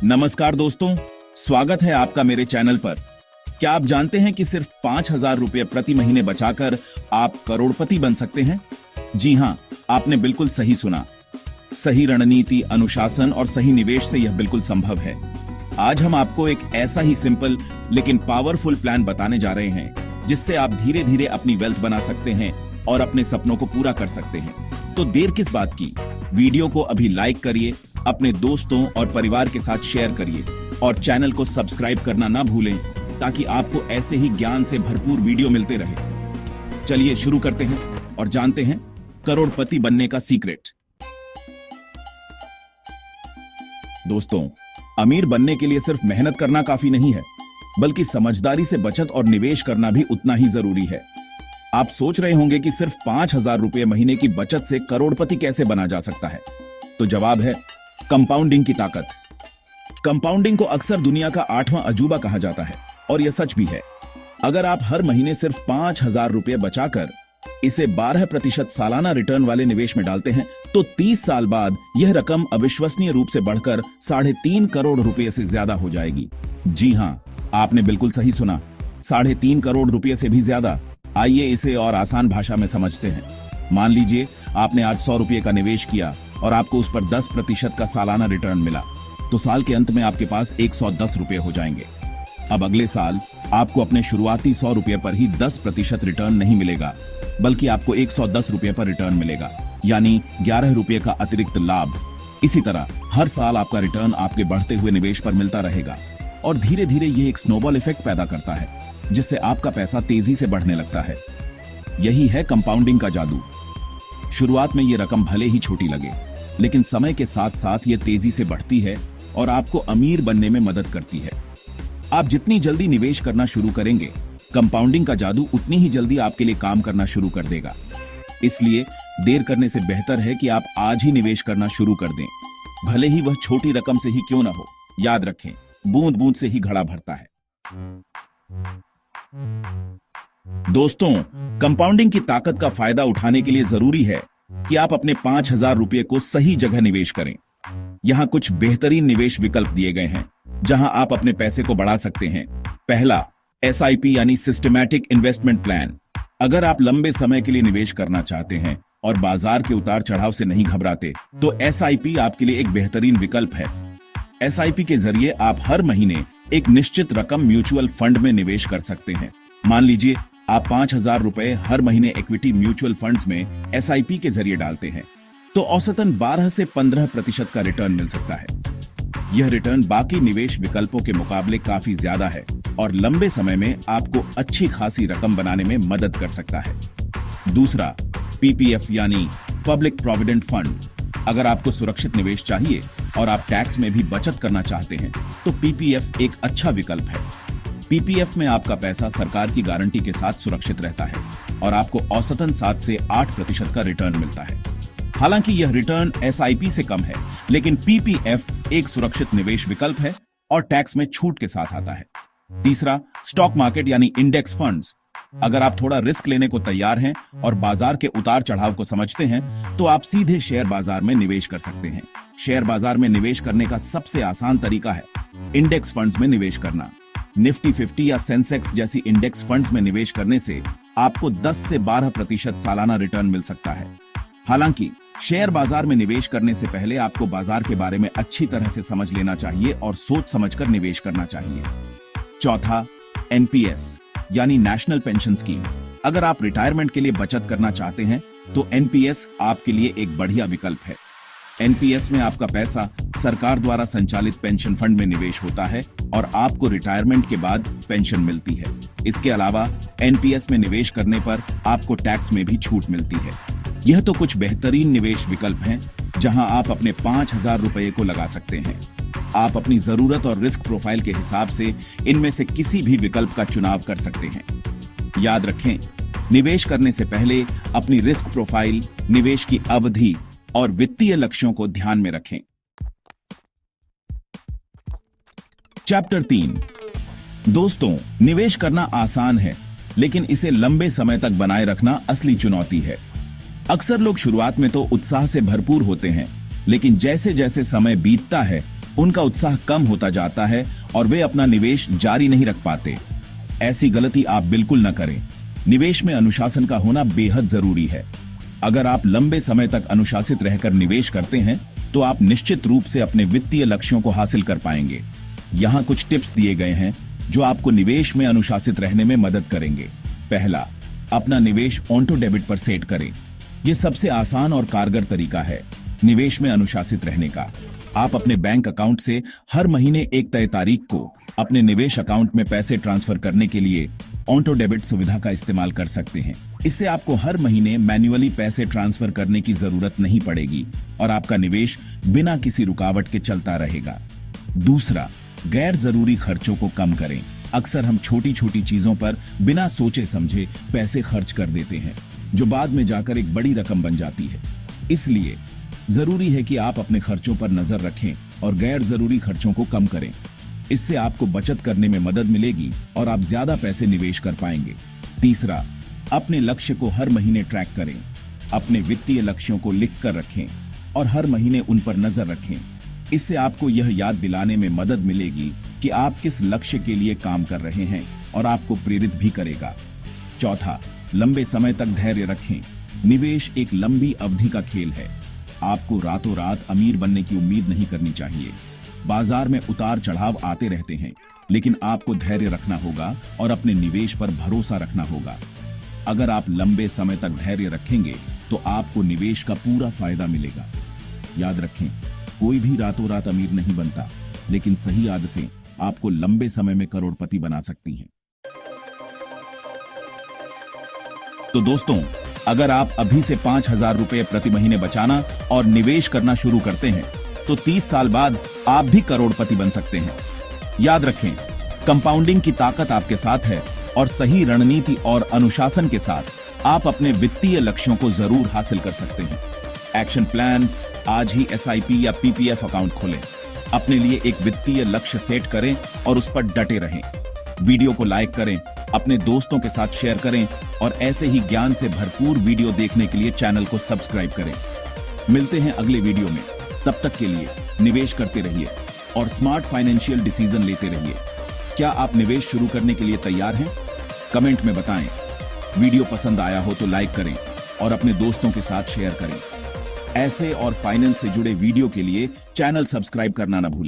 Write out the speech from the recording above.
नमस्कार दोस्तों, स्वागत है आपका मेरे चैनल पर। क्या आप जानते हैं कि सिर्फ 5,000 रुपये प्रति महीने बचाकर आप करोड़पति बन सकते हैं? जी हां, आपने बिल्कुल सही सुना। सही रणनीति, अनुशासन और सही निवेश से यह बिल्कुल संभव है। आज हम आपको एक ऐसा ही सिंपल लेकिन पावरफुल प्लान बताने जा रहे हैं जिससे आप धीरे धीरे अपनी वेल्थ बना सकते हैं और अपने सपनों को पूरा कर सकते हैं। तो देर किस बात की, वीडियो को अभी लाइक करिए, अपने दोस्तों और परिवार के साथ शेयर करिए और चैनल को सब्सक्राइब करना ना भूलें ताकि आपको ऐसे ही ज्ञान से भरपूर वीडियो मिलते रहे। चलिए शुरू करते हैं और जानते हैं करोड़पति बनने का सीक्रेट। दोस्तों, अमीर बनने के लिए सिर्फ मेहनत करना काफी नहीं है, बल्कि समझदारी से बचत और निवेश करना भी उतना ही जरूरी है। आप सोच रहे होंगे कि सिर्फ 5,000 रुपये महीने की बचत से करोड़पति कैसे बना जा सकता है? तो जवाब है कंपाउंडिंग की ताकत। कंपाउंडिंग को अक्सर दुनिया का 8वां अजूबा कहा जाता है और यह सच भी है। अगर आप हर महीने सिर्फ 5,000 रुपये बचाकर इसे 12% सालाना रिटर्न वाले निवेश में डालते हैं तो 30 साल बाद यह रकम अविश्वसनीय रूप से बढ़कर 3.5 करोड़ रुपए से ज्यादा हो जाएगी। जी हां, आपने बिल्कुल सही सुना, 3.5 करोड़ रुपए से भी ज्यादा। आइए इसे और आसान भाषा में समझते हैं। मान लीजिए आपने आज 100 रुपये का निवेश किया और आपको उस पर 10% का सालाना रिटर्न मिला, तो साल के अंत में आपके पास 110 रुपये हो जाएंगे। अब अगले साल आपको अपने शुरुआती 100 रुपये पर ही 10% रिटर्न नहीं मिलेगा, बल्कि आपको 110 रुपये पर रिटर्न मिलेगा, यानी 11 रुपये का अतिरिक्त लाभ। इसी तरह हर साल आपका रिटर्न आपके बढ़ते हुए निवेश पर मिलता रहेगा और धीरे धीरे यह एक स्नोबॉल इफेक्ट पैदा करता है, जिससे आपका पैसा तेजी से बढ़ने लगता है। यही है कंपाउंडिंग का जादू। शुरुआत में यह रकम भले ही छोटी लगे, लेकिन समय के साथ साथ यह तेजी से बढ़ती है और आपको अमीर बनने में मदद करती है। आप जितनी जल्दी निवेश करना शुरू करेंगे, कंपाउंडिंग का जादू उतनी ही जल्दी आपके लिए काम करना शुरू कर देगा। इसलिए देर करने से बेहतर है कि आप आज ही निवेश करना शुरू कर दें, भले ही वह छोटी रकम से ही क्यों ना हो। याद रखें, बूंद बूंद से ही घड़ा भरता है। दोस्तों, कंपाउंडिंग की ताकत का फायदा उठाने के लिए जरूरी है कि आप अपने 5,000 रुपये को सही जगह निवेश करें। यहां कुछ बेहतरीन निवेश विकल्प दिए गए हैं जहां आप अपने पैसे को बढ़ा सकते हैं। पहला, SIP यानी सिस्टमैटिक इन्वेस्टमेंट प्लान। अगर आप लंबे समय के लिए निवेश करना चाहते हैं और बाजार के उतार चढ़ाव से नहीं घबराते, तो SIP आपके लिए एक बेहतरीन विकल्प है। SIP के जरिए आप हर महीने एक निश्चित रकम म्यूचुअल फंड में निवेश कर सकते हैं। मान लीजिए आप 5,000 रुपए हर महीने इक्विटी म्यूचुअल फंड्स में SIP के जरिए डालते हैं, तो औसतन 12 से 15% का रिटर्न मिल सकता है। यह रिटर्न बाकी निवेश विकल्पों के मुकाबले काफी ज्यादा है और लंबे समय में आपको अच्छी खासी रकम बनाने में मदद कर सकता है। दूसरा, PPF यानी पब्लिक प्रोविडेंट फंड। अगर आपको सुरक्षित निवेश चाहिए और आप टैक्स में भी बचत करना चाहते हैं, तो PPF एक अच्छा विकल्प है। PPF में आपका पैसा सरकार की गारंटी के साथ सुरक्षित रहता है और आपको औसतन 7 से 8% का रिटर्न मिलता है। हालांकि यह रिटर्न SIP से कम है, लेकिन PPF एक सुरक्षित निवेश विकल्प है और टैक्स में छूट के साथ आता है। तीसरा, स्टॉक मार्केट यानी इंडेक्स फंड्स। अगर आप थोड़ा रिस्क लेने को तैयार हैं और बाजार के उतार चढ़ाव को समझते हैं, तो आप सीधे शेयर बाजार में निवेश कर सकते हैं। शेयर बाजार में निवेश करने का सबसे आसान तरीका है इंडेक्स फंड्स में निवेश करना। निफ्टी 50 या सेंसेक्स जैसी इंडेक्स फंड्स में निवेश करने से आपको 10 से 12% सालाना रिटर्न मिल सकता है। हालांकि शेयर बाजार में निवेश करने से पहले आपको बाजार के बारे में अच्छी तरह से समझ लेना चाहिए और सोच समझकर निवेश करना चाहिए। चौथा, NPS यानी नेशनल पेंशन स्कीम। अगर आप रिटायरमेंट के लिए बचत करना चाहते हैं, तो NPS आपके लिए एक बढ़िया विकल्प है। NPS में आपका पैसा सरकार द्वारा संचालित पेंशन फंड में निवेश होता है और आपको रिटायरमेंट के बाद पेंशन मिलती है। इसके अलावा NPS में निवेश करने पर आपको टैक्स में भी छूट मिलती है। यह तो कुछ बेहतरीन निवेश विकल्प हैं जहां आप अपने 5,000 रुपये को लगा सकते हैं। आप अपनी जरूरत और रिस्क प्रोफाइल के हिसाब से इनमें से किसी भी विकल्प का चुनाव कर सकते हैं। याद रखें, निवेश करने से पहले अपनी रिस्क प्रोफाइल, निवेश की अवधि और वित्तीय लक्ष्यों को ध्यान में रखें। चैप्टर 3। दोस्तों, निवेश करना आसान है, लेकिन इसे लंबे समय तक बनाए रखना असली चुनौती है। अक्सर लोग शुरुआत में तो उत्साह से भरपूर होते हैं, लेकिन जैसे जैसे समय बीतता है उनका उत्साह कम होता जाता है और वे अपना निवेश जारी नहीं रख पाते। ऐसी गलती आप बिल्कुल न करें। निवेश में अनुशासन का होना बेहद जरूरी है। अगर आप लंबे समय तक अनुशासित रहकर निवेश करते हैं तो आप निश्चित रूप से अपने वित्तीय लक्ष्यों को हासिल कर पाएंगे। यहाँ कुछ टिप्स दिए गए हैं जो आपको निवेश में अनुशासित रहने में मदद करेंगे। पहला, अपना निवेश ऑटो डेबिट पर सेट करें। यह सबसे आसान और कारगर तरीका है निवेश में अनुशासित रहने का। आप अपने बैंक अकाउंट से हर महीने एक तय तारीख को अपने निवेश अकाउंट में पैसे ट्रांसफर करने के लिए ऑटो डेबिट सुविधा का इस्तेमाल कर सकते हैं। इससे आपको हर महीने मैन्युअली पैसे ट्रांसफर करने की जरूरत नहीं पड़ेगी और आपका निवेश बिना किसी रुकावट के चलता रहेगा। दूसरा, गैर जरूरी खर्चों को कम करें। अक्सर हम छोटी छोटी चीजों पर बिना सोचे समझे पैसे खर्च कर देते हैं जो बाद में जाकर एक बड़ी रकम बन जाती है। इसलिए जरूरी है कि आप अपने खर्चों पर नजर रखें और गैर जरूरी खर्चों को कम करें। इससे आपको बचत करने में मदद मिलेगी और आप ज्यादा पैसे निवेश कर पाएंगे। तीसरा, अपने लक्ष्य को हर महीने ट्रैक करें। अपने वित्तीय लक्ष्यों को लिख कर रखें और हर महीने उन पर नजर रखें। इससे आपको यह याद दिलाने में मदद मिलेगी कि आप किस लक्ष्य के लिए काम कर रहे हैं और आपको प्रेरित भी करेगा। चौथा, लंबे समय तक धैर्य रखें। निवेश एक लंबी अवधि का खेल है। आपको रातों रात अमीर बनने की उम्मीद नहीं करनी चाहिए। बाजार में उतार चढ़ाव आते रहते हैं, लेकिन आपको धैर्य रखना होगा और अपने निवेश पर भरोसा रखना होगा। अगर आप लंबे समय तक धैर्य रखेंगे तो आपको निवेश का पूरा फायदा मिलेगा। याद रखें, कोई भी रातों रात अमीर नहीं बनता, लेकिन सही आदतें आपको लंबे समय में करोड़पति बना सकती हैं। तो दोस्तों, अगर आप अभी से 5,000 रुपए प्रति महीने बचाना और निवेश करना शुरू करते हैं तो 30 साल बाद आप भी करोड़पति बन सकते हैं। याद रखें, कंपाउंडिंग की ताकत आपके साथ है और सही रणनीति और अनुशासन के साथ आप अपने वित्तीय लक्ष्यों को जरूर हासिल कर सकते हैं। एक्शन प्लान, आज ही SIP या PPF अकाउंट खोलें। अपने लिए एक वित्तीय लक्ष्य सेट करें और उस पर डटे रहें। वीडियो को लाइक करें, अपने दोस्तों के साथ शेयर करें और ऐसे ही ज्ञान से भरपूर वीडियो देखने के लिए चैनल को सब्सक्राइब करें। मिलते हैं अगले वीडियो में। तब तक के लिए निवेश करते रहिए और स्मार्ट फाइनेंशियल डिसीजन लेते रहिए। क्या आप निवेश शुरू करने के लिए तैयार हैं? कमेंट में बताएं। वीडियो पसंद आया हो तो लाइक करें और अपने दोस्तों के साथ शेयर करें। ऐसे और फाइनेंस से जुड़े वीडियो के लिए चैनल सब्सक्राइब करना न भूलें।